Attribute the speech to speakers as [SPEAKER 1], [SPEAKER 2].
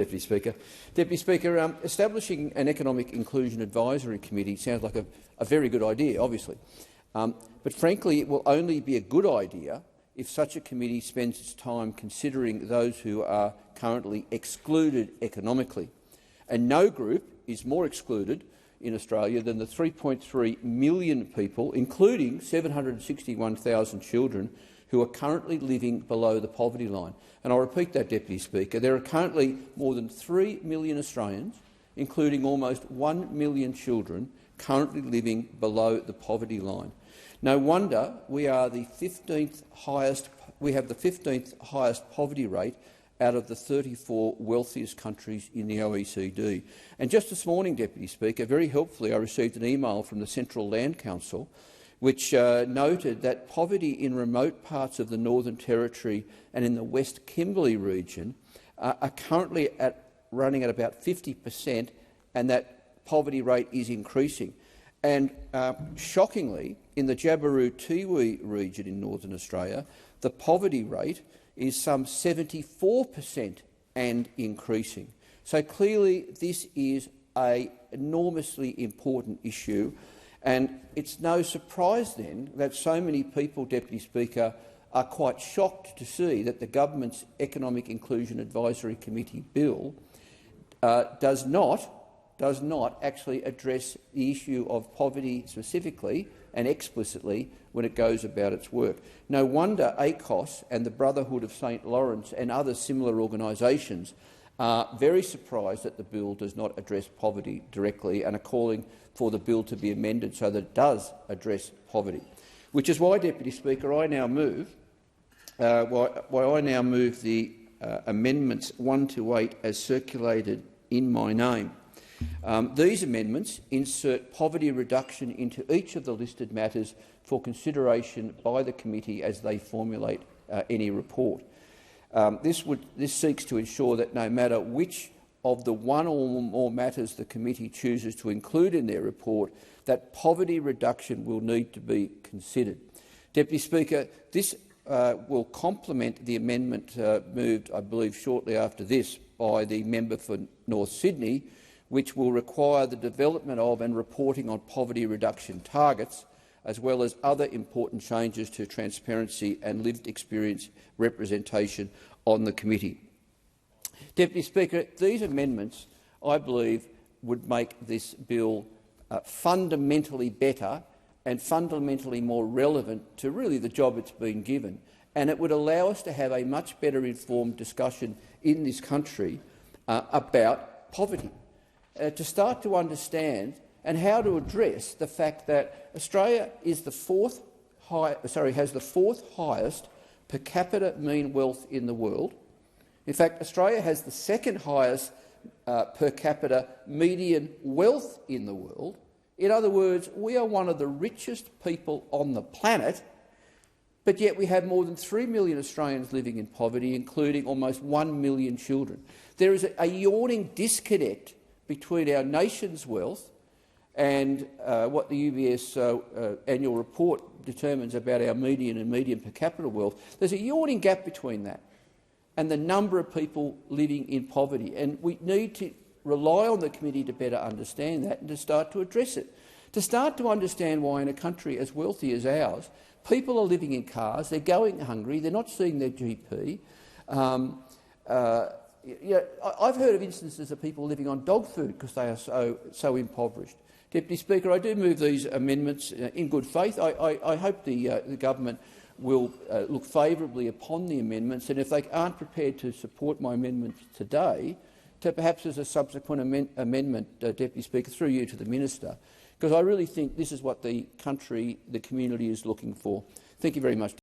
[SPEAKER 1] Deputy Speaker. Deputy Speaker, establishing an Economic Inclusion Advisory Committee sounds like a very good idea, obviously. But frankly, it will only be a good idea if such a committee spends its time considering those who are currently excluded economically. And no group is more excluded in Australia than the 3.3 million people, including 761,000 children, who are currently living below the poverty line. And I'll repeat that, Deputy Speaker. There are currently more than 3 million Australians, including almost 1 million children, currently living below the poverty line. No wonder we have the 15th highest poverty rate out of the 34 wealthiest countries in the OECD. And just this morning, Deputy Speaker, very helpfully, I received an email from the Central Land Council which noted that poverty in remote parts of the Northern Territory and in the West Kimberley region are currently running at about 50%, and that poverty rate is increasing. And shockingly, in the Jabiru-Tiwi region in Northern Australia, the poverty rate is some 74% and increasing. So clearly this is an enormously important issue, and it's no surprise then that so many people, Deputy Speaker, are quite shocked to see that the government's Economic Inclusion Advisory Committee bill does not actually address the issue of poverty specifically and explicitly when it goes about its work. No wonder ACOS and the Brotherhood of St Lawrence and other similar organisations are very surprised that the bill does not address poverty directly and are calling for the bill to be amended so that it does address poverty. Which is why, Deputy Speaker, I now move the amendments 1 to 8 as circulated in my name. These amendments insert poverty reduction into each of the listed matters for consideration by the committee as they formulate any report. This seeks to ensure that no matter which of the one or more matters the committee chooses to include in their report, that poverty reduction will need to be considered. Deputy Speaker, this will complement the amendment moved, I believe, shortly after this by the member for North Sydney, which will require the development of and reporting on poverty reduction targets, as well as other important changes to transparency and lived experience representation on the committee. Deputy Speaker, these amendments, I believe, would make this bill fundamentally better and fundamentally more relevant to really the job it's been given, and it would allow us to have a much better informed discussion in this country about poverty, to start to understand and how to address the fact that Australia is has the fourth highest per capita mean wealth in the world. In fact, Australia has the second highest per capita median wealth in the world. In other words, we are one of the richest people on the planet, but yet we have more than 3 million Australians living in poverty, including almost 1 million children. There is a yawning disconnect between our nation's wealth and what the UBS annual report determines about our median and median per capita wealth. There's a yawning gap between that and the number of people living in poverty, and we need to rely on the committee to better understand that and to start to address it, to start to understand why in a country as wealthy as ours, people are living in cars, they're going hungry, they're not seeing their GP. I've heard of instances of people living on dog food because they are so impoverished. Deputy Speaker, I do move these amendments in good faith. I hope the government will look favourably upon the amendments, and if they aren't prepared to support my amendments today, to perhaps as a subsequent amendment, Deputy Speaker, through you to the Minister, because I really think this is what the country, the community is looking for. Thank you very much, Deputy.